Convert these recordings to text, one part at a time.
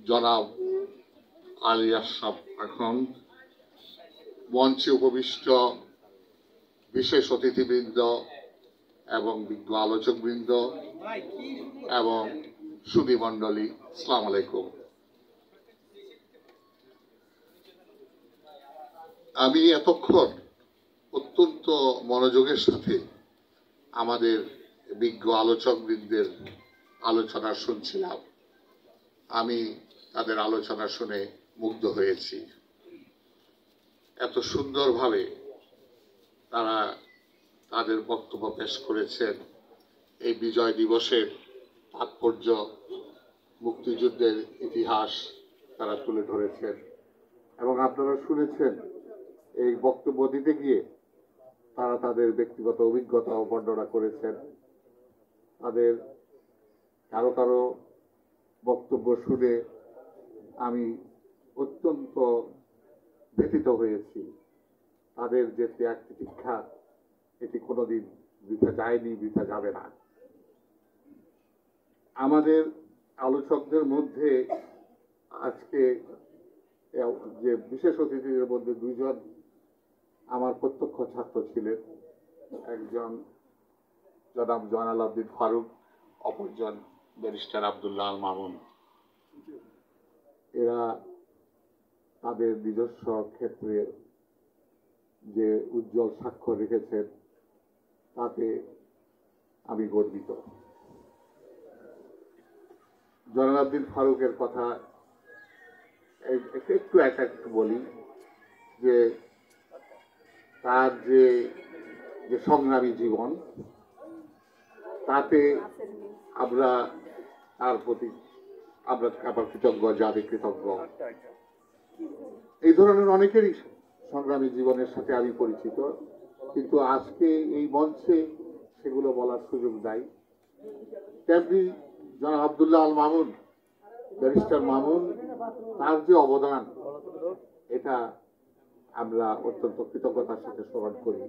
জনাব আলী আশরাফ এখন মঞ্চে উপবিষ্ট বিশেষ অতিথিবৃন্দ এবং বিজ্ঞ আলোচকবৃন্দ এবং সুধীমণ্ডলী, আসসালামু আলাইকুম। আমি এতক্ষণ অত্যন্ত মনোযোগের সাথে আমাদের বিজ্ঞ আলোচকবৃন্দের আলোচনা শুনছিলাম। আমি তাদের আলোচনা শুনে মুগ্ধ হয়েছি। এত সুন্দরভাবে তারা তাদের বক্তব্য পেশ করেছেন। এই বিজয় দিবসের তাৎপর্য, মুক্তিযুদ্ধের ইতিহাস তারা তুলে ধরেছেন এবং আপনারা শুনেছেন এই বক্তব্য দিতে গিয়ে তারা তাদের ব্যক্তিগত অভিজ্ঞতাও বর্ণনা করেছেন। তাদের কারো কারো বক্তব্য শুনে আমি অত্যন্ত ব্যথিত হয়েছি। তাদের যে ত্যাগ তিতিক্ষা, এটি কোনোদিন বৃথা যায়নি, বৃথা যাবে না। আমাদের আলোচকদের মধ্যে আজকে যে বিশেষ অতিথিদের মধ্যে দুইজন আমার প্রত্যক্ষ ছাত্র ছিলেন। একজন জনাব জয়নাল আবদিন ফারুক, অপরজন ব্যারিস্টার আব্দুল্লাহ আল মামুন। এরা তাদের নিজস্ব ক্ষেত্রে যে উজ্জ্বল স্বাক্ষর রেখেছেন তাতে আমি গর্বিত। জয়নাল আবদিন ফারুকের কথা একটু বলি যে তার যে সংগ্রামী জীবন, তাতে আমরা তার প্রতি আবার কৃতজ্ঞ, জাতি কৃতজ্ঞ। এই ধরনের অনেকেরই সংগ্রামী জীবনের সাথে আমি পরিচিত, কিন্তু আজকে এই মঞ্চে সেগুলো বলার সুযোগ নাই। তেমনি জনাব আব্দুল্লাহ আল মামুন, ব্যারিস্টার মামুন, তার যে অবদান, এটা আমরা অত্যন্ত কৃতজ্ঞতার সাথে স্মরণ করি।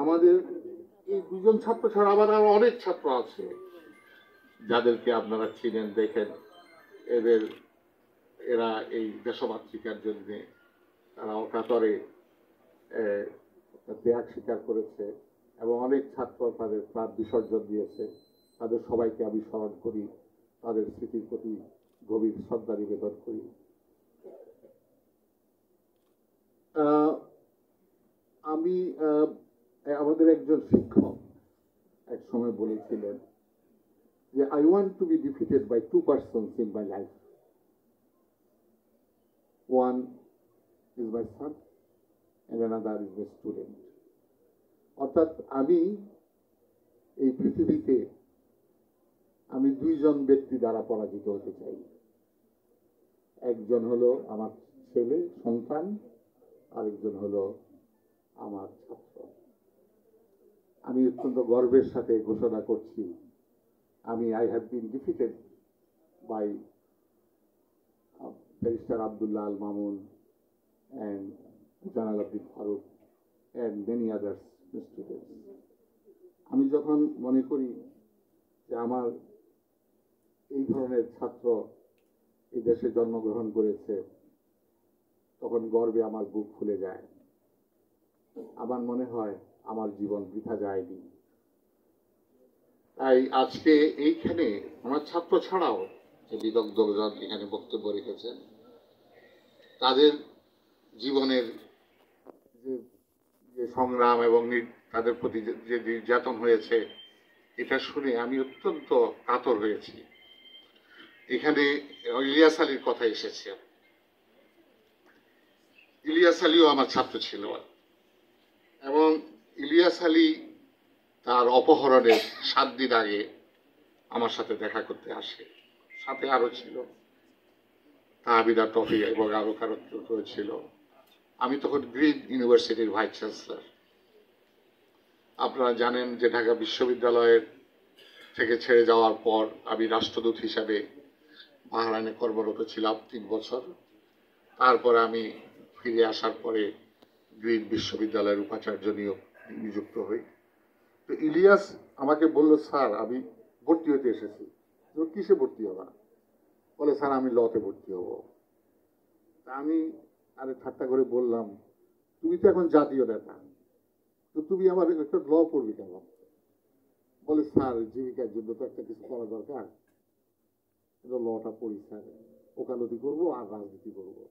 আমাদের এই দুজন ছাত্র ছাড়া আবার আরো অনেক ছাত্র আছে যাদেরকে আপনারা চিনেন, দেখেন। এরা এই দেশমাতৃকার জন্য তারা অকাতরে ত্যাগ স্বীকার করেছে এবং অনেক ছাত্র তাদের প্রাণ বিসর্জন দিয়েছে। তাদের সবাইকে আমি স্মরণ করি, তাদের স্মৃতির প্রতি গভীর শ্রদ্ধা নিবেদন করি। আমি আমাদের একজন শিক্ষক এক সময় বলেছিলেন যে I want to be defeated by two persons in my life. One is my son and another is my student. অর্থাৎ আমি এই পৃথিবীতে আমি দুইজন ব্যক্তি দ্বারা পরাজিত হতে চাই। একজন হলো আমার ছেলে সন্তান, আরেকজন হলো আমার ছাত্র। আমি অত্যন্ত গর্বের সাথে ঘোষণা করছি, I have been defeated by Barrister Abdullah Al Mamun and Janal Abdul Farooq and many others students. আমি যখন মনে করি যে আমার এই ধরনের ছাত্র এই দেশে জন্মগ্রহণ করেছে, তখন গর্বে আমার বুক ফুলে যায়। আমার মনে হয় আমার জীবন বৃথা যায়নি। তাই আজকে এইখানে আমার ছাত্র ছাড়াও যে বিদগ্ধজন এখানে বক্তব্য রেখেছেন, তাদের জীবনের যে সংগ্রাম এবং তাদের প্রতি যে নির্যাতন হয়েছে, এটা শুনে আমি অত্যন্ত কাতর হয়েছি। এখানে ইলিয়াস আলীর কথা এসেছে। ইলিয়াস আলীও আমার ছাত্র ছিল এবং ইলিয়াস আলী তার অপহরণের 7 দিন আগে আমার সাথে দেখা করতে আসে। সাথে আরো ছিল তাহবিদা টফি এবং আরো কারো ছিল। আমি তখন গ্রিন ইউনিভার্সিটির ভাইস চ্যান্সেলর। আপনারা জানেন যে ঢাকা বিশ্ববিদ্যালয়ের থেকে ছেড়ে যাওয়ার পর আমি রাষ্ট্রদূত হিসাবে বাহরাইনে কর্মরত ছিলাম 3 বছর। তারপরে আমি ফিরে আসার পরে গ্রিন বিশ্ববিদ্যালয়ের উপাচার্য নিযুক্ত হই। তো ইলিয়াস আমাকে বলল, স্যার আমি ভর্তি হতে এসেছি। কিসে ভর্তি হবা? বলে স্যার আমি লতে ভর্তি হব। তা আমি আরে ঠাট্টা করে বললাম, তুমি তো এখন জাতীয় নেতা, তো তুমি আমার একটা ল পড়বি কেন? বলে স্যার জীবিকার জন্য তো একটা কিছু করা দরকার, এটা লটা পড়ি স্যার, ওকালতি করবো আর রাজনীতি করবো।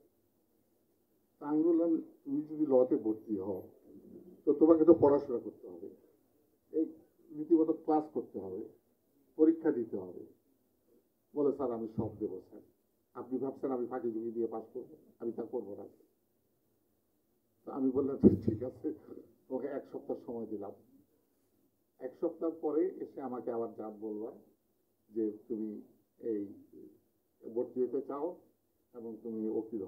তা আমি বললাম তুমি যদি লতে ভর্তি হও তো তোমাকে তো পড়াশোনা করতে হবে, এই রীতিমতো ক্লাস করতে হবে, পরীক্ষা দিতে হবে। বলে স্যার আমি সব দেবো স্যার, আপনি ভাবছেন আমি ফাঁকি ঝুঁকি দিয়ে পাস করবো? আমি তা করবো না। তো আমি বললাম ঠিক আছে, ওকে 1 সপ্তাহ সময় দিলাম। 1 সপ্তাহ পরে এসে আমাকে আবার যা বললাম যে তুমি এই ভর্তি হতে চাও এবং তুমি উকিল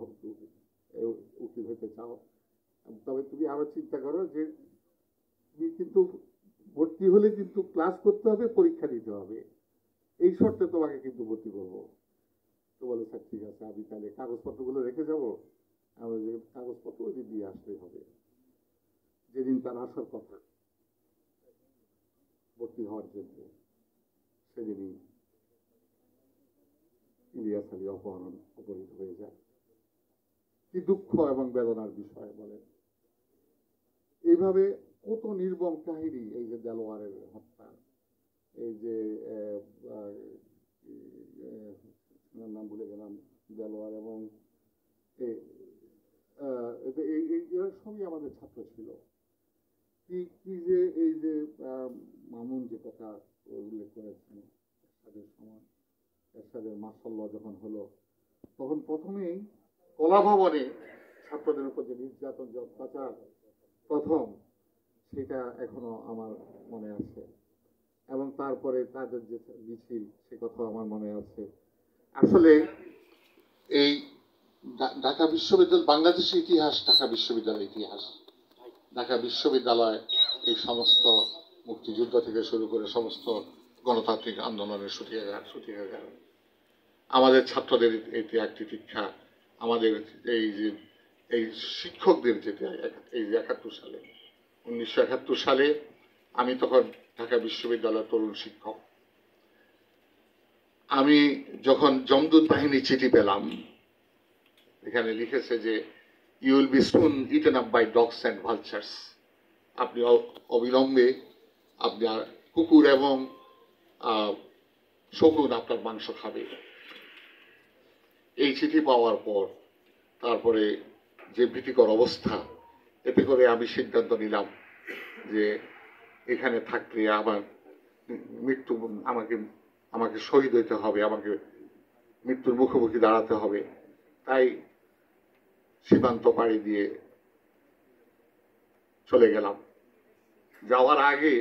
হতে চাও, তবে তুমি আরো চিন্তা করো যে তুমি কিন্তু ভর্তি হলে কিন্তু ক্লাস করতে হবে, পরীক্ষা দিতে হবে, এই শর্তে তোমাকে কিন্তু ভর্তি করবো। তো বলে স্যার ঠিক আছে, আমি তাহলে কাগজপত্রগুলো রেখে যাবো। আমি কাগজপত্র ওই দিয়ে আসলেই হবে। যেদিন তার আসার কথা ভর্তি হওয়ার জন্য, সেদিনই ইলিয়াস আলী অপহৃত হয়ে যায়। কি দুঃখ এবং বেদনার বিষয় বলেন। এইভাবে কত নির্মম কাহিনী, এই যে দেলোয়ারের হত্যা, এই যে নাম ভুলে গেলাম, দেলোয়ার এবং এরা সবই আমাদের ছাত্র ছিল। কি কি যে এই যে মামুন যে কথা উল্লেখ করেছেন, এরশাদের সময়, এরশাদের মার্শাল্লাহ যখন হলো, তখন প্রথমেই কলা ভবনে ছাত্রদের উপর যে নির্যাতন, যে অত্যাচার প্রথম, সেটা এখনো আমার মনে আছে। এবং তারপরে তাদের যে মিছিল, সে কথাও আমার মনে আছে। আসলে এই ঢাকা বিশ্ববিদ্যালয়, বাংলাদেশের ইতিহাস ঢাকা বিশ্ববিদ্যালয়ের ইতিহাস। ঢাকা বিশ্ববিদ্যালয় এই সমস্ত মুক্তিযুদ্ধ থেকে শুরু করে সমস্ত গণতান্ত্রিক আন্দোলনের সূতিকাগার। আমাদের ছাত্রদের এই ত্যাগ তিতিক্ষা, আমাদের এই যে এই শিক্ষকদের যে এই যে 1971 সালে আমি তখন ঢাকা বিশ্ববিদ্যালয়ের তরুণ শিক্ষক। আমি যখন জমদূত বাহিনী চিঠি পেলাম, এখানে লিখেছে যে you will be soon eaten up by dogs and vultures, আপনি অবিলম্বে আপনার কুকুর এবং শকুন আপনার মাংস খাবে। এই চিঠি পাওয়ার পর তারপরে যে ভীতিকর অবস্থা, এতে করে আমি সিদ্ধান্ত নিলাম যে এখানে থাকলে আমার মৃত্যু, আমাকে শহীদ হইতে হবে, আমাকে মৃত্যুর মুখোমুখি দাঁড়াতে হবে। তাই সীমান্ত পাড়ি দিয়ে চলে গেলাম। যাওয়ার আগে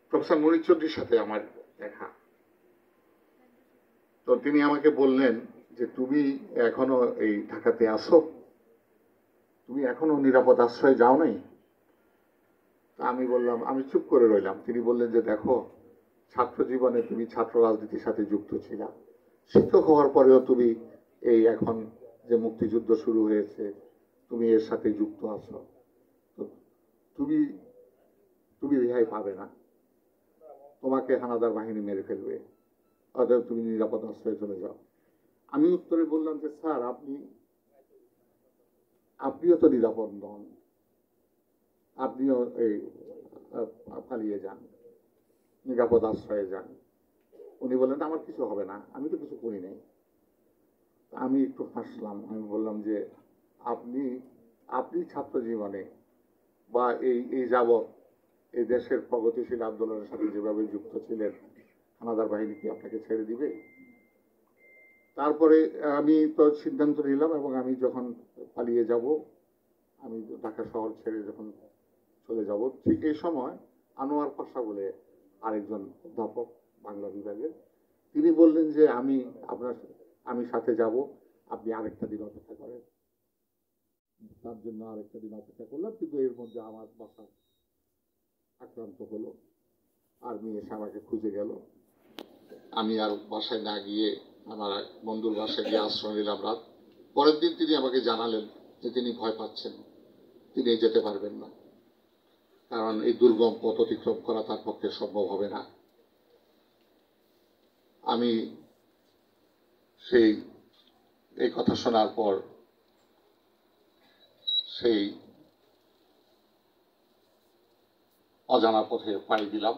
প্রফেসর মনির চৌধুরীর সাথে আমার দেখা। তো তিনি আমাকে বললেন যে তুমি এখনো এই ঢাকাতে আসো, তুমি এখনো নিরাপদ আশ্রয়ে যাও নাই? আমি বললাম, আমি চুপ করে রইলাম। তিনি বললেন যে দেখো, ছাত্র জীবনে তুমি ছাত্র রাজনীতির সাথে যুক্ত ছিলা, শিক্ষক হওয়ার পরেও তুমি এই এখন যে মুক্তিযুদ্ধ শুরু হয়েছে, তুমি এর সাথে যুক্ত আছো, তো তুমি তুমি রেহাই পাবে না, তোমাকে হানাদার বাহিনী মেরে ফেলবে, অতএব তুমি নিরাপদ আশ্রয়ে চলে যাও। আমি উত্তরে বললাম যে স্যার আপনিও তো নিরাপদ নন, আপনিও এই পালিয়ে যান, নিরাপদ আশ্রয়ে যান। উনি বললেন আমার কিছু হবে না, আমি তো কিছু করি নাই। আমি একটু হাসলাম। আমি বললাম যে আপনি ছাত্র জীবনে বা এই যাবৎ এই দেশের প্রগতিশীল আন্দোলনের সাথে যেভাবে যুক্ত ছিলেন, হানাদার বাহিনী কি আপনাকে ছেড়ে দিবে? তারপরে আমি তো সিদ্ধান্ত নিলাম এবং আমি যখন পালিয়ে যাব, আমি ঢাকা শহর ছেড়ে যখন চলে যাব, ঠিক এই সময় আনোয়ার পাশা বলে আরেকজন অধ্যাপক বাংলা বিভাগের, তিনি বললেন যে আমি সাথে যাব, আপনি আরেকটা দিন অপেক্ষা করেন। তার জন্য আরেকটা দিন অপেক্ষা করলাম, কিন্তু এর মধ্যে আমার বাসা আক্রান্ত হলো, আর্মি এসে আমাকে খুঁজে গেল। আমি আর বাসায় না গিয়ে আমার বন্ধুর বাসায় গিয়ে আশ্রয় নিলাম রাত। পরের দিন তিনি আমাকে জানালেন যে তিনি ভয় পাচ্ছেন, তিনি যেতে পারবেন না, কারণ এই দুর্গম পথ অতিক্রম করা তার পক্ষে সম্ভব হবে না। আমি সেই এই কথা শোনার পর সেই অজানা পথে পাড়ি দিলাম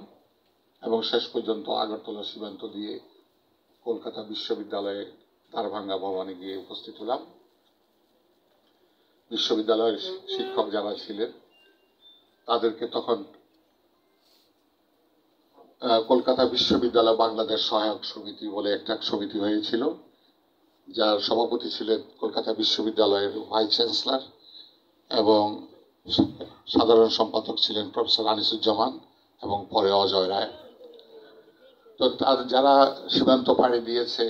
এবং শেষ পর্যন্ত আগরতলা সীমান্ত দিয়ে কলকাতা বিশ্ববিদ্যালয়ে দ্বারভাঙ্গা ভবনে গিয়ে উপস্থিত হলাম। বিশ্ববিদ্যালয়ের শিক্ষক যারা ছিলেন তাদেরকে তখন কলকাতা বিশ্ববিদ্যালয় বাংলাদেশ সহায়ক সমিতি বলে একটা সমিতি হয়েছিল, যার সভাপতি ছিলেন কলকাতা বিশ্ববিদ্যালয়ের ভাইস চ্যান্সেলর এবং সাধারণ সম্পাদক ছিলেন প্রফেসর আনিসুজ্জামান এবং পরে অজয় রায়। তো যারা সীমান্ত পাড়ি দিয়েছে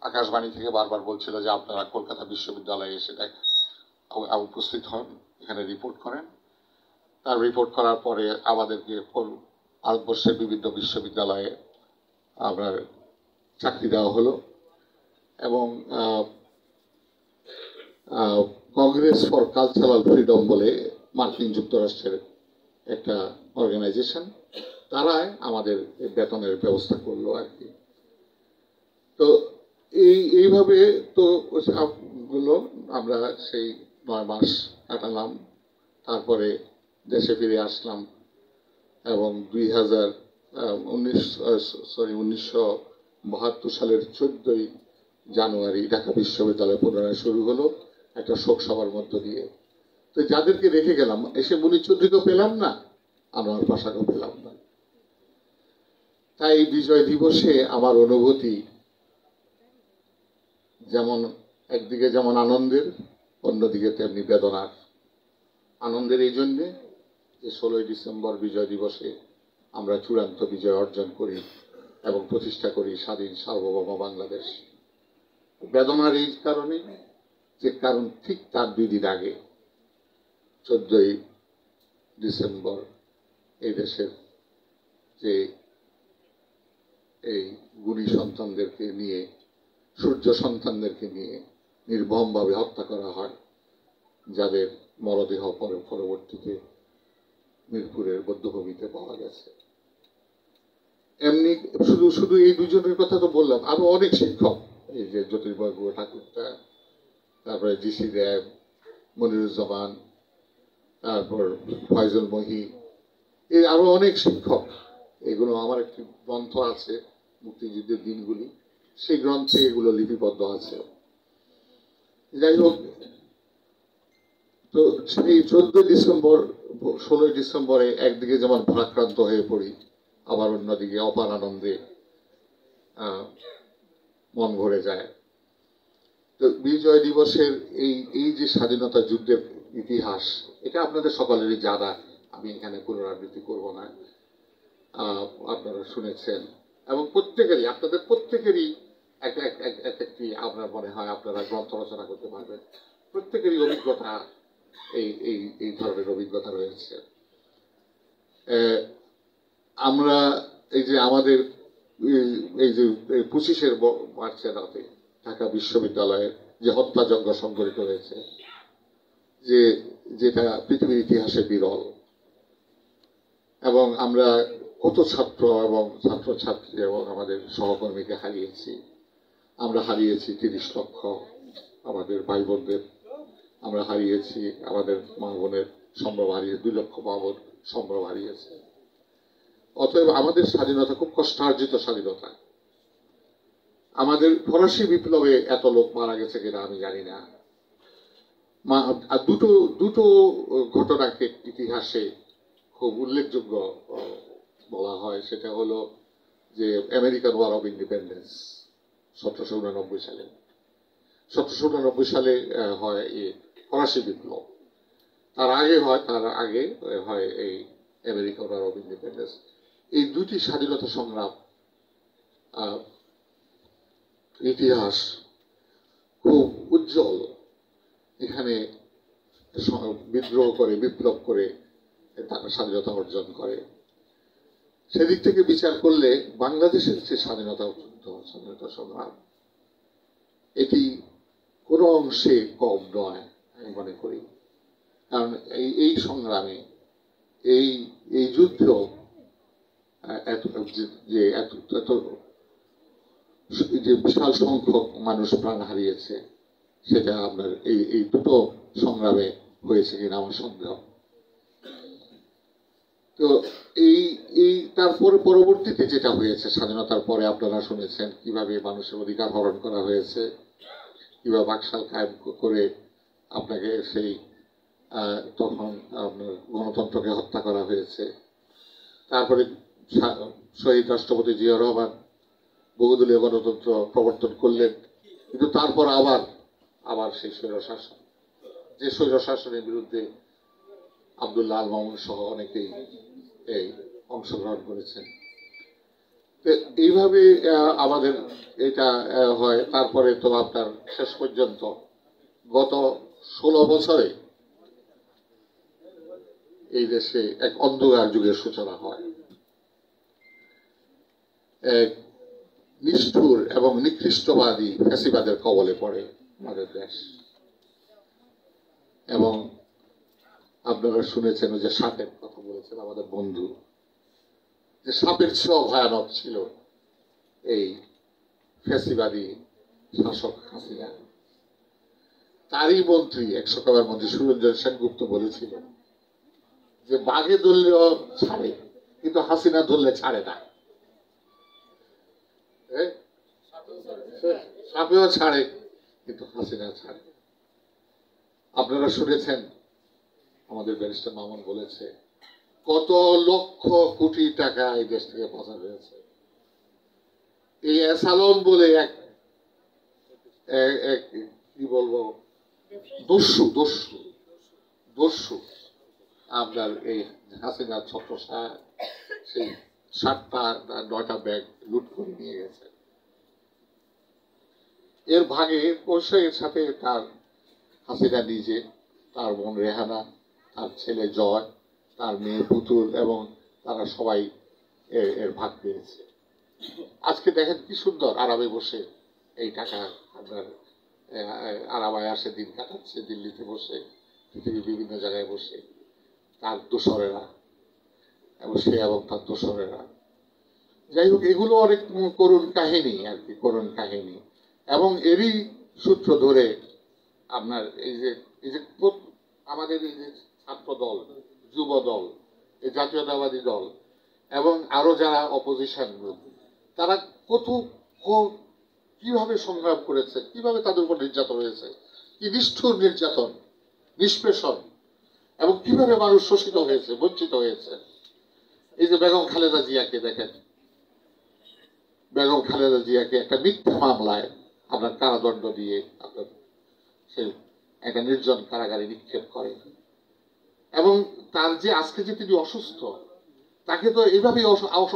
আকাশবাণী থেকে বারবার বলছিল যে আপনারা কলকাতা বিশ্ববিদ্যালয়ে এসে উপস্থিত হন, এখানে রিপোর্ট করেন। তার রিপোর্ট করার পরে আমাদেরকে ভারতবর্ষের বিভিন্ন বিশ্ববিদ্যালয়ে আমরা চাকরি দেওয়া হলো এবং কংগ্রেস ফর কালচারাল ফ্রিডম বলে মার্কিন যুক্তরাষ্ট্রের একটা অর্গানাইজেশন, তারাই আমাদের বেতনের ব্যবস্থা করলো আর কি। তো এইভাবে তো আমরা সেই 9 মাস কাটালাম, তারপরে দেশে ফিরে আসলাম এবং 1972 সালের 14ই জানুয়ারি ঢাকা বিশ্ববিদ্যালয় পুনরায় শুরু হলো একটা শোক সভার মধ্য দিয়ে। তো যাদেরকে রেখে গেলাম, এসে মুনিচন্দ্রীকেও পেলাম না, আনোয়ার পাশাকেও পেলাম না। তাই বিজয় দিবসে আমার অনুভূতি যেমন একদিকে যেমন আনন্দের, অন্যদিকে তেমনি বেদনার। আনন্দের এই জন্যে যে 16ই ডিসেম্বর বিজয় দিবসে আমরা চূড়ান্ত বিজয় অর্জন করি এবং প্রতিষ্ঠা করি স্বাধীন সার্বভৌম বাংলাদেশ। বেদনার এই কারণে যে কারণ ঠিক তার 2 দিন আগে 14ই ডিসেম্বর এই দেশের যে এই গুণী সন্তানদেরকে নিয়ে, সূর্য সন্তানদেরকে নিয়ে নির্মমভাবে হত্যা করা হয়, যাদের মরদেহ পরবর্তীতে মিরপুরের বধ্যভূমিতে পাওয়া গেছে। এমনি শুধু এই দুজনের কথা তো বললাম, আরো অনেক শিক্ষক, এই যে জ্যোতির্ময় গুহ ঠাকুরতা, তারপরে জিসি দেব, মনিরুজ্জামান, তারপর ফয়জুল মহি, এই আরো অনেক শিক্ষক। এগুলো আমার একটি গ্রন্থ আছে মুক্তিযুদ্ধের দিনগুলি, সেই গ্রন্থে এগুলো লিপিবদ্ধ আছে। যাই হোক, তো সেই 14 ডিসেম্বর 16 ডিসেম্বরে একদিকে যেমন ভারাক্রান্ত হয়ে পড়ি, আবার অন্যদিকে অপার আনন্দে মন ভরে যায়। তো বিজয় দিবসের এই যে স্বাধীনতা যুদ্ধের ইতিহাস, এটা আপনাদের সকলেরই জানা, আমি এখানে পুনরাবৃত্তি করব না। আপনারা শুনেছেন এবং প্রত্যেকেরই, আপনাদের প্রত্যেকেরই একটি আপনার মনে হয় আপনারা গ্রন্থ রচনা করতে পারবেন। প্রত্যেকেরই অভিজ্ঞতা, এই ধরনের অভিজ্ঞতা রয়েছে। আমরা এই যে আমাদের এই যে 25 মার্চের রাতে ঢাকা বিশ্ববিদ্যালয়ের যে হত্যাযজ্ঞ সংঘটিত হয়েছে, যেটা পৃথিবীর ইতিহাসে বিরল, এবং আমরা কত ছাত্র এবং ছাত্রছাত্রী এবং আমাদের সহকর্মীকে হারিয়েছি। আমরা হারিয়েছি 30 লক্ষ আমাদের ভাই বোনদের, আমরা হারিয়েছি আমাদের মা বোনের সম্ভ্রম হারিয়েছে, 2 লক্ষ মা বোন সম্ভ্রম হারিয়েছে। অতএব আমাদের স্বাধীনতা খুব কষ্টার্জিত স্বাধীনতা। আমাদের ফরাসি বিপ্লবে এত লোক মারা গেছে কিনা আমি জানি না। আর দুটো ঘটনাকে ইতিহাসে খুব উল্লেখযোগ্য বলা হয়। সেটা হলো যে আমেরিকান ওয়ার অফ ইন্ডিপেন্ডেন্স 1789 সালে, 1789 সালে হয় এই ফরাসি বিপ্লব। তার আগে হয় এই আমেরিকান ওয়ার অফ ইন্ডিপেন্ডেন্স। এই দুটি স্বাধীনতা সংগ্রাম ইতিহাস খুব উজ্জ্বল। এখানে বিদ্রোহ করে, বিপ্লব করে তারা স্বাধীনতা অর্জন করে। সেদিক থেকে বিচার করলে বাংলাদেশের যে স্বাধীনতা সংগ্রাম, এটি কোনো অংশে কম নয় আমি মনে করি। কারণ এই সংগ্রামে, এই যুদ্ধ এত যে বিশাল সংখ্যক মানুষ প্রাণ হারিয়েছে, সেটা আপনার এই দুটো সংগ্রামে হয়েছে কিনা আমার সন্দেহ। তো এই এই তারপরে পরবর্তীতে যেটা হয়েছে, স্বাধীনতার পরে আপনারা শুনেছেন কিভাবে মানুষের অধিকার হরণ করা হয়েছে, কিভাবে বাকশাল কায়েম করে আপনাকে সেই তখন আপনার গণতন্ত্রকে হত্যা করা হয়েছে। তারপরে শহীদ রাষ্ট্রপতি জিয়াউর রহমান বহুদলীয় গণতন্ত্র প্রবর্তন করলেন, কিন্তু তারপর আবার সেই স্বৈরশাসন, যে স্বৈরশাসনের বিরুদ্ধে আব্দুল্লাহ আল মামুন সহ অনেকেই এই অংশগ্রহণ করেছেন। তো এইভাবে আমাদের এটা হয়। তারপরে তো আপনার শেষ পর্যন্ত গত 16 বছরে এই দেশে এক অন্ধকার যুগের সূচনা হয়। এক নিষ্ঠুর এবং নিকৃষ্টবাদী ফ্যাসিবাদের কবলে পড়ে আমাদের দেশ। এবং আপনারা শুনেছেন যে সাপের কথা বলেছেন আমাদের বন্ধু, যে সাপের চেয়েও ভয়ানক ছিল এই ফ্যাসিবাদী শাসক হাসিনা। তারই মন্ত্রী, 100 কবার মন্ত্রী সুরঞ্জন সেনগুপ্ত বলেছিল যে বাঘে ধরলেও ছাড়ে, কিন্তু হাসিনা ধরলে ছাড়ে না। সাপেও ছাড়ে, কিন্তু হাসিনা ছাড়ে। আপনারা শুনেছেন আমাদের ব্যারিস্টার মামুন বলেছে কত লক্ষ কোটি টাকা এই দেশ থেকে পাচার হয়েছে। এই এসালম বলে এক কি বলবো দস্যু আপনার এই হাসিনা ছত্রসা সেই 7টা 9টা ব্যাগ লুট করে নিয়ে গেছে। এর ভাগে পয়সার সাথে তার হাসিনা নিজে, তার বোন রেহানা, তার ছেলে জয়, তার মেয়ে পুতুল এবং তারা সবাই এর ভাগ পেয়েছে। আজকে দেখেন কি সুন্দর আরামে বসে এই টাকা আপনার আরামায় আসে দিন কাটাচ্ছে, দিল্লিতে বসে, পৃথিবীর বিভিন্ন জায়গায় বসে তার দোসরেরা এবং সে এবং তার দোসরেরা। যাই হোক, এগুলো অনেক করুণ কাহিনী আর কি, করুণ কাহিনী। এবং এরই সূত্র ধরে আপনার এই যে আমাদের এই যে ছাত্র দল, যুব দল, এই জাতীয়তাবাদী দল এবং আরো যারা অপোজিশন গ্রুপ, তারা কিভাবে সংগ্রাম করেছে, কিভাবে তাদের উপর নির্যাতন হয়েছে, কি নিষ্ঠুর নির্যাতন, নিষ্পেষণ, এবং কিভাবে মানুষ শোষিত হয়েছে, বঞ্চিত হয়েছে। এই যে বেগম খালেদা জিয়াকে দেখেন, বেগম খালেদা জিয়াকে একটা মিথ্যা মামলায় আপনার কারাদণ্ড দিয়ে আপনার সেই একটা নির্জন কারাগারে নিক্ষেপ করে। এবং তার যে আজকে যে তিনি অসুস্থ, তাকে তো এইভাবেই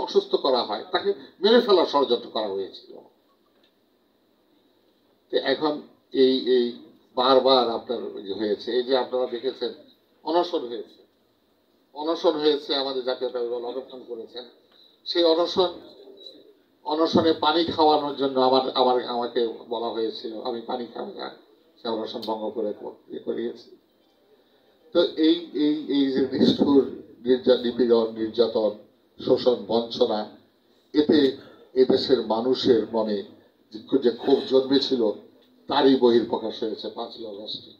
অসুস্থ করা হয়, তাকে মেরে ফেলার ষড়যন্ত্র করা হয়েছিল। এখন এই বারবার আপনার হয়েছে, এই যে আপনারা দেখেছেন অনশন হয়েছে আমাদের জাতীয়তাবাদী দল অনশন করেছেন। সেই অনশনে পানি খাওয়ানোর জন্য আমাকে বলা হয়েছিল, আমি পানি খাবো না, সে অনশন ভঙ্গ করে করিয়েছি। তো এই যে নিষ্ঠুর নিপীড়ন, নির্যাতন, শোষণ, বঞ্চনা, এতে এদেশের মানুষের মনে যে ক্ষোভ জন্মেছিল তারই বহিঃপ্রকাশ হয়েছে 5ই আগস্টে।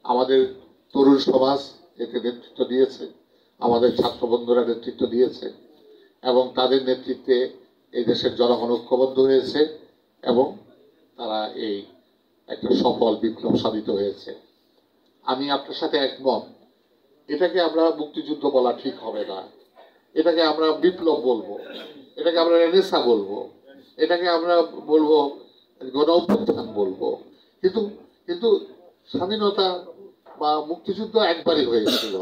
আমাদের তরুণ সমাজ এতে নেতৃত্ব দিয়েছে, আমাদের ছাত্র বন্ধুরা নেতৃত্ব দিয়েছে, এবং তাদের নেতৃত্বে এই দেশের জনগণ ঐক্যবদ্ধ হয়েছে এবং তারা এই একটা সফল বিপ্লব সাধিত হয়েছে। আমি আপনার সাথে একমত, এটাকে আমরা মুক্তিযুদ্ধ বলা ঠিক হবে না, এটাকে আমরা বিপ্লব বলবো, এটাকে আমরা রেনেসাঁ বলবো, এটাকে আমরা বলবো গণ অভ্যুত্থান বলবো। কিন্তু স্বাধীনতা বা মুক্তিযুদ্ধ একবারই হয়েছিল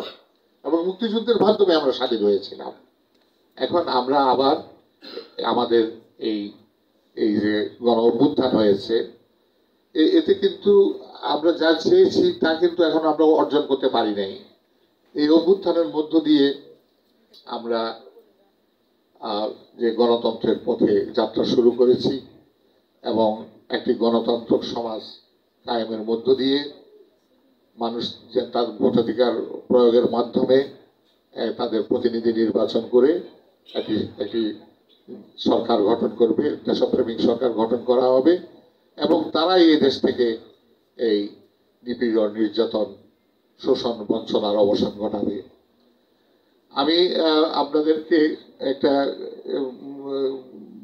এবং মুক্তিযুদ্ধের মাধ্যমে আমরা স্বাধীন হয়েছিলাম। এখন আমরা আবার আমাদের এই যে গণ অভ্যুত্থান হয়েছে, এতে কিন্তু আমরা যা চেয়েছি তা কিন্তু এখন আমরা অর্জন করতে পারি নাই। এই অভ্যুত্থানের মধ্য দিয়ে আমরা যে গণতন্ত্রের পথে যাত্রা শুরু করেছি এবং একটি গণতান্ত্রিক সমাজ কায়েমের মধ্য দিয়ে মানুষ যে তার ভোটাধিকার প্রয়োগের মাধ্যমে তাদের প্রতিনিধি নির্বাচন করে একটি সরকার গঠন করবে, দেশপ্রেমিক সরকার গঠন করা হবে এবং তারাই এই দেশ থেকে এই নিপীড়ন, নির্যাতন, শোষণ, বঞ্চনার অবসান ঘটাবে। আমি আপনাদেরকে একটা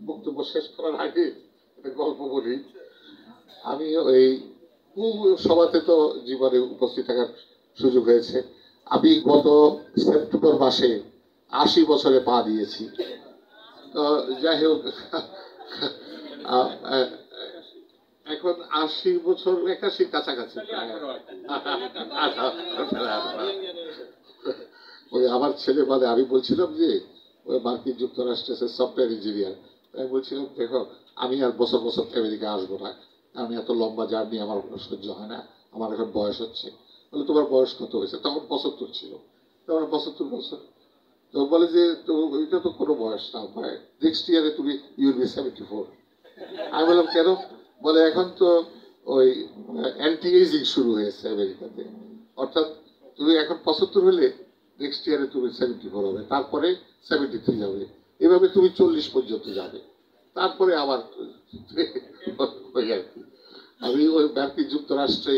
বক্তব্য শেষ করার আগে একটা গল্প বলি। আমি ওই সভাতে তো জীবনে উপস্থিত থাকার সুযোগ হয়েছে। আমি গত সেপ্টেম্বর মাসে 80 বছরে পা দিয়েছি। তো যাই হোক, এখন 80 বছর 81 কাছাকাছি। ওই আমার ছেলে মানে আমি বলছিলাম যে ওই মার্কিন যুক্তরাষ্ট্রের সফটওয়্যার ইঞ্জিনিয়ার, আমি বলছিলাম দেখো আমি আর বছর বছর আমেরিকা আসবো না, আমি এত লম্বা জার্নি আমার সহ্য হয় না, আমার এখন বয়স হচ্ছে। বলে তোমার বয়স কত হয়েছে? তখন 75 ছিল। তখন 75 বছর। তো বলে যে তো এটা তো কোনো বয়স না, নেক্সট ইয়ারে তুমি ইউল বি 74। আমি বললাম কেন? বলে এখন তো ওই অ্যান্টি এজিং শুরু হয়েছে আমেরিকাতে, অর্থাৎ তুমি এখন 75 হলে নেক্সট ইয়ারে তুমি 74 হবে, তারপরে 73 যাবে, এভাবে তুমি 40 পর্যন্ত যাবে, তারপরে আবার ওই আর কি। আমি ওই মার্কিন যুক্তরাষ্ট্রে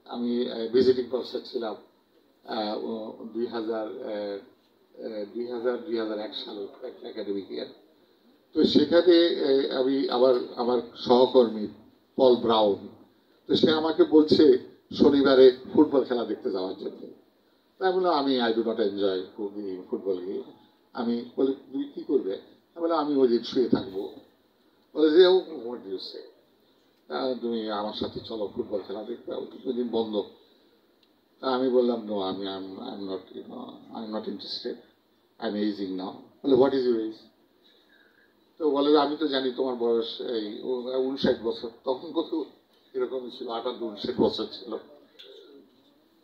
আমি ভিজিটিং প্রফেসর ছিলাম 2001 সালে একাডেমিক ইয়ার। তো সেখানে আমি আমার সহকর্মী পল ব্রাউন, তো সে আমাকে বলছে শনিবারে ফুটবল খেলা দেখতে যাওয়ার জন্য। তাই বললাম আমি I do not enjoy football game. আমি বলে তুমি কি করবে? আমি বললাম আমি ওই দিন শুয়ে থাকবো। বলে যে হোয়াট ডু ইউ সে, তুমি আমার সাথে চলো ফুটবল খেলা দেখবে, ওই দিন বন্ধ। তা আমি বললাম নো, আমি I am not interested, I am aging now. বলে হোয়াট ইজ ইউর এজ? তো বলে আমি তো জানি তোমার বয়স এই 59 বছর। তখন কত এরকমই ছিল, 58-59 বছর ছিল।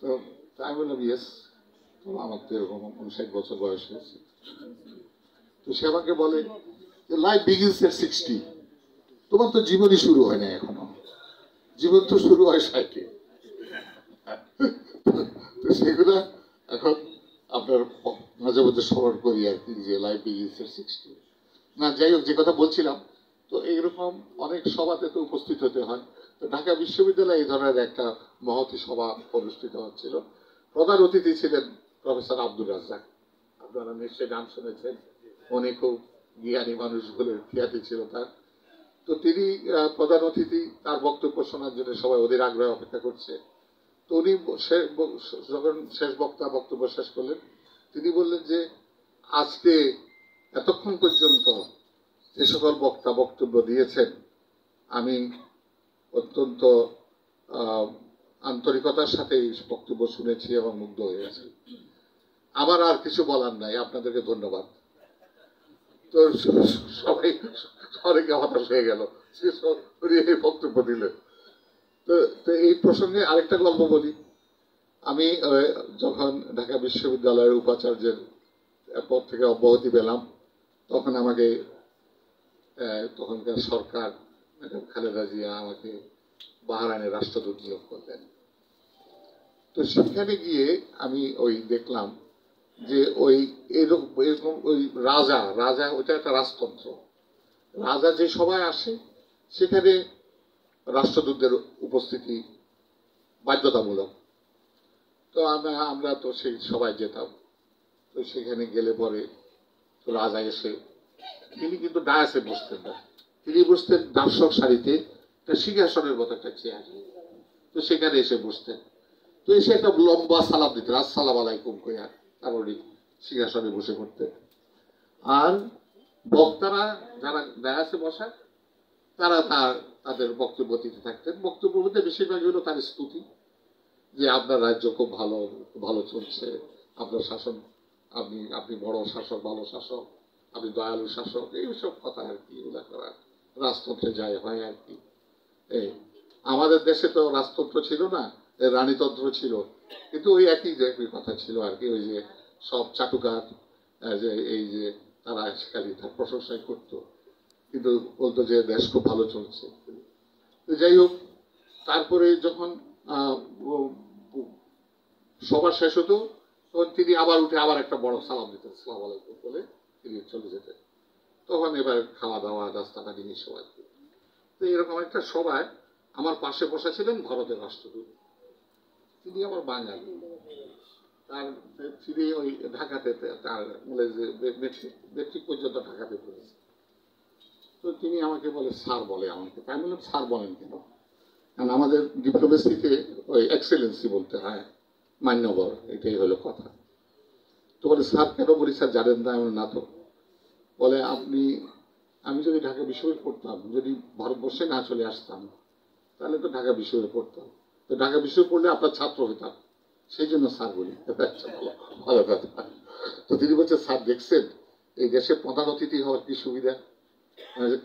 তো আমি বললাম ইয়েস, আমার তো এরকম 59 বছর বয়স হয়েছে। তো সে আমাকে বলে লাইফ বিগিনস এট 60, তোমার তো জীবনই শুরু হয় না এখনো, জীবন তো শুরু হয় 60-এ। তো সেগুলা এখন আপনার মাঝে মধ্যে স্মরণ করি আর কি, যে লাইফ বিগিনস এট 60। না যাই হোক, যে কথা বলছিলাম, তো এইরকম অনেক সভাতে তো উপস্থিত হতে হয়। তো ঢাকা বিশ্ববিদ্যালয়ে এই ধরনের একটা মহতী সভা অনুষ্ঠিত হচ্ছিল। প্রধান অতিথি ছিলেন প্রফেসর আব্দুর রাজ্জাক, আপনারা নিশ্চয়ই নাম শুনেছেন, উনি খুব জ্ঞানী মানুষ বলে খ্যাতি ছিল তার। তো তিনি প্রধান অতিথি, তার বক্তব্য শোনার জন্য সবাই ওদের আগ্রহে অপেক্ষা করছে। তো উনি যখন শেষ বক্তব্য শেষ করলেন, তিনি বললেন যে আজকে এতক্ষণ পর্যন্ত যে সকল বক্তা বক্তব্য দিয়েছেন, আমি অত্যন্ত আন্তরিকতার সাথে এই বক্তব্য শুনেছি এবং মুগ্ধ হয়েছি। আমার আর কিছু বলার নাই, আপনাদেরকে ধন্যবাদ। তো সবাই অনেকে হতাশ হয়ে গেল, এই বক্তব্য দিলেন। তো এই প্রসঙ্গে আরেকটা গল্প বলি। আমি যখন ঢাকা বিশ্ববিদ্যালয়ের উপাচার্যের পদ থেকে অব্যাহতি পেলাম, তখন আমাকে তখনকার সরকার ম্যাডাম খালেদা জিয়া আমাকে বাহরাইনের রাষ্ট্রদূত নিয়োগ করলেন। তো সেখানে গিয়ে আমি ওই দেখলাম যে ওই এরকম ওই রাজা ওইটা একটা রাজতন্ত্র, রাজা যে সভায় আসে সেখানে রাষ্ট্রদূতদের উপস্থিতি বাধ্যতামূলক। তো আমরা তো সেই সবাই যেতাম। তো সেখানে গেলে পরে তো রাজা এসে, তিনি কিন্তু ডায়াসে বসতেন না, তিনি বসতেন দর্শক সারিতে একটা সিংহাসনের মতো একটা চেয়ার। তো সেখানে এসে বসতেন। তো এসে একটা লম্বা সালাম দিতেন, আসসালাম আলাইকুম কইয়া তারপরে সিংহাসনে বসে পড়তেন। আর বক্তারা যারা ডায়াসে বসা, তারা তাদের বক্তব্য দিতে থাকতেন। বক্তব্যের মধ্যে বেশিরভাগই হলো তার স্তুতি, যে আপনার রাজ্য খুব ভালো ভালো চলছে, আপনার শাসন, আপনি বড় শাসক, ভালো শাসক, আপনি দয়ালু শাসক, এইসব কথা আর কি, এগুলা করা রাজতন্ত্রে যায় হয় আর কি। এই আমাদের দেশে তো রাজতন্ত্র ছিল না, রানীতন্ত্র ছিল, কিন্তু ওই একই কথা ছিল আর কি। ওই যে সব চাটুকার যে এই যে তারা খালি তার প্রশংসাই করতো, কিন্তু বলতো যে দেশ খুব ভালো চলছে। যাই হোক, তারপরে যখন সভা শেষ হতো, তখন তিনি আবার উঠে আবার একটা বড় সালাম দিতেন, সালাম আলাইকুম বলে তিনি চলে যেতেন। তখন এবার খাওয়া দাওয়া রাস্তাঘাটি এসব আর কি। তো এরকম একটা সভায় আমার পাশে বসা ছিলেন ভারতের রাষ্ট্রদূত, তিনি আবার বাঙালি। তার তিনি ওই ঢাকাতে তার বলে যে মেট্রিক পর্যন্ত ঢাকাতে পড়েছে। তো তিনি আমাকে বলে স্যার বলে আমাকে, তাই বললাম স্যার বলেন কেন? কারণ আমাদের ডিপ্লোমেসিতে ওই এক্সেলেন্সি বলতে হয়, মান্যবর, এটাই হলো কথা। তো বলে স্যার কেন বলি স্যার জানেন না? আমি না তো। বলে আমি যদি ঢাকা বিশ্ববিদ্যালয়ে পড়তাম, যদি ভারতবর্ষে না চলে আসতাম, তাহলে তো ঢাকা বিশ্ববিদ্যালয়ে পড়তাম, তো ঢাকা বিশ্ববিদ্যালয়ে পড়লে আপনার ছাত্র হইতাম, সেই জন্য স্যার বলি। ভালো কথা। তো তিনি বলছেন স্যার দেখছেন এই দেশে প্রধান অতিথি হওয়ার কি সুবিধা?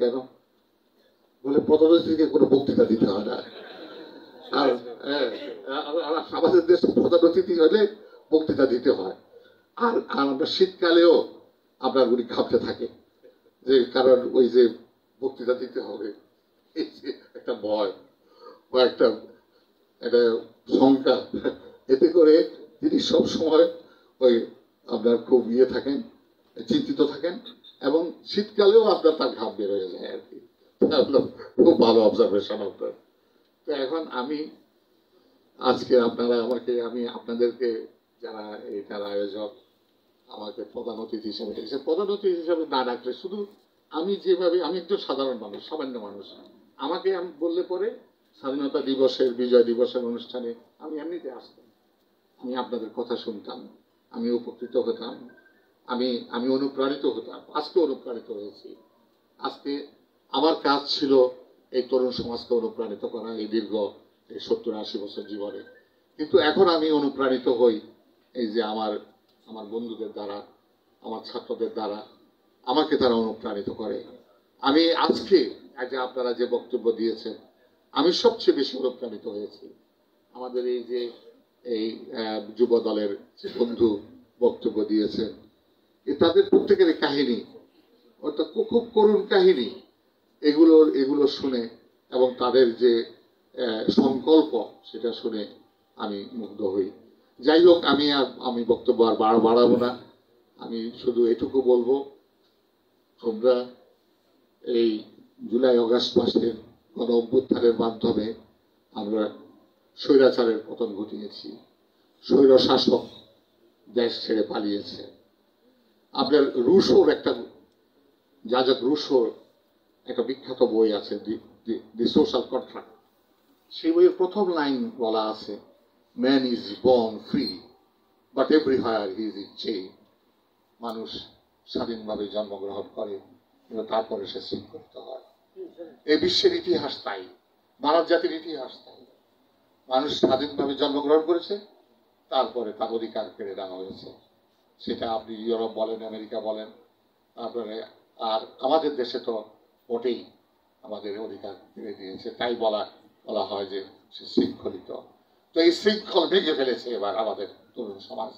কেন? বলে প্রধান অতিথিকে কোনো বক্তৃতা দিতে হয় না। আর আমাদের দেশে প্রধান অতিথি হলে বক্তৃতা দিতে হয়। আর আমরা শীতকালেও আপনার উনি ঘামতে থাকে, যে কারণ ওই যে বক্তৃতা দিতে হবে, এই যে একটা ভয় বা একটা শঙ্কা, এতে করে তিনি সব সময় ওই আপনার খুব থাকেন, চিন্তিত থাকেন, এবং শীতকালেও আপনার তার ঘাম বের হয়ে যায় আর কি। খুব ভালো অবজারভেশন আপনার। তো এখন আজকে আমি আপনাদেরকে যারা এটার আয়োজক আমাকে প্রধান অতিথি হিসাবে ডেকেছে, প্রধান অতিথি হিসাবে না ডাকলে শুধু আমি একজন সাধারণ মানুষ, সামান্য মানুষ, আমাকে আমি বললে পরে স্বাধীনতা দিবসের, বিজয় দিবসের অনুষ্ঠানে আমি এমনিতে আসতাম, আমি আপনাদের কথা শুনতাম, আমি উপকৃত হতাম, আমি অনুপ্রাণিত হতাম। আজকে অনুপ্রাণিত হয়েছি। আজকে আমার কাজ ছিল এই তরুণ সমাজকে অনুপ্রাণিত করা এই দীর্ঘ 70-80 বছর জীবনে। কিন্তু এখন আমি অনুপ্রাণিত হই এই যে আমার বন্ধুদের দ্বারা, আমার ছাত্রদের দ্বারা আমাকে তারা অনুপ্রাণিত করে। আমি আজকে আপনারা যে বক্তব্য দিয়েছেন, আমি সবচেয়ে বেশি অনুপ্রাণিত হয়েছি। আমাদের এই যুব দলের যে বন্ধু বক্তব্য দিয়েছেন, তাদের প্রত্যেকের কাহিনী, অর্থাৎ খুব করুণ কাহিনী, এগুলো শুনে এবং তাদের যে সংকল্প সেটা শুনে আমি মুগ্ধ হই। যাই হোক, আমি বক্তব্য আর বাড়াবো না। আমি শুধু এটুকু বলবো, তোমরা এই জুলাই আগস্ট মাসের গণ অভ্যুত্থানের মাধ্যমে আমরা স্বৈরাচারের পতন ঘটিয়েছি, স্বৈর শাসক দেশ ছেড়ে পালিয়েছে। আপনার রুশোর একটা বিখ্যাত বই আছে, দি সোশ্যাল কন্ট্রাক্ট। সেই বইয়ের প্রথম লাইন বলা আছে, man is born free but everywhere he is in chain. মানুষ স্বাধীনভাবে জন্মগ্রহণ করে, কিন্তু তারপরে সে শৃঙ্খলিত হয়। এই বিশ্বের ইতিহাস তাই, মানব জাতির ইতিহাস তাই। মানুষ স্বাধীনভাবে জন্মগ্রহণ করেছে, তারপরে তার অধিকার কেড়ে নেওয়া হয়েছে। সেটা আপনি ইউরোপ বলেন, আমেরিকা বলেন, তারপরে আর আমাদের দেশে তো ওটাই আমাদের অধিকার কেড়ে দিয়েছে। তাই বলা হয় যে সে শৃঙ্খলিত। তো এই শৃঙ্খল ভেঙে ফেলেছে এবার আমাদের তরুণ সমাজ,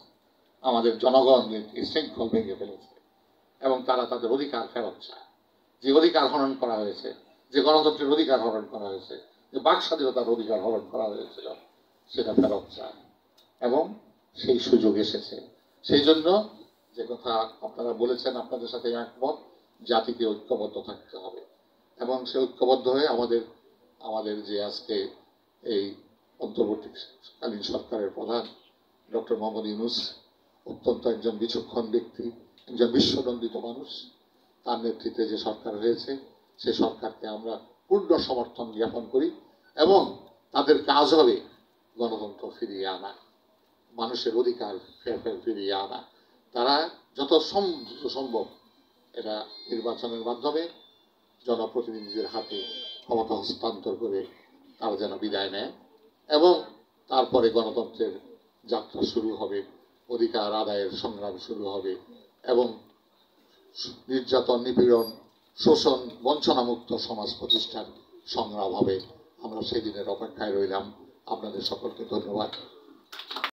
আমাদের জনগণ এই শৃঙ্খল ভেঙে ফেলেছে, এবং তারা তাদের অধিকার ফেরত চায়। যে অধিকার হরণ করা হয়েছে, যে গণতন্ত্রের অধিকার হরণ করা হয়েছে, যে বাক স্বাধীনতার অধিকার হরণ করা হয়েছিল, সেটা ফেরত চায়, এবং সেই সুযোগ এসেছে। সেই জন্য যে কথা আপনারা বলেছেন, আপনাদের সাথে একমত, জাতিকে ঐক্যবদ্ধ থাকতে হবে, এবং সে ঐক্যবদ্ধ হয়ে আমাদের যে আজকে এই অন্তর্বর্তীকালীন সরকারের প্রধান ডক্টর মোহাম্মদ ইউনূস, অত্যন্ত একজন বিচক্ষণ ব্যক্তি, একজন বিশ্বনন্দিত মানুষ, তার নেতৃত্বে যে সরকার হয়েছে, সে সরকারকে আমরা পূর্ণ সমর্থন জ্ঞাপন করি, এবং তাদের কাজ হবে গণতন্ত্র ফিরিয়ে আনা, মানুষের অধিকার ফিরিয়ে আনা। তারা যত সম্ভব এটা নির্বাচনের মাধ্যমে জনপ্রতিনিধিদের হাতে ক্ষমতা হস্তান্তর করে তারা যেন বিদায় নেয়, এবং তারপরে গণতন্ত্রের যাত্রা শুরু হবে, অধিকার আদায়ের সংগ্রাম শুরু হবে, এবং নির্যাতন, নিপীড়ন, শোষণ, বঞ্চনামুক্ত সমাজ প্রতিষ্ঠার সংগ্রাম হবে। আমরা সেই দিনের অপেক্ষায় রইলাম। আপনাদের সকলকে ধন্যবাদ।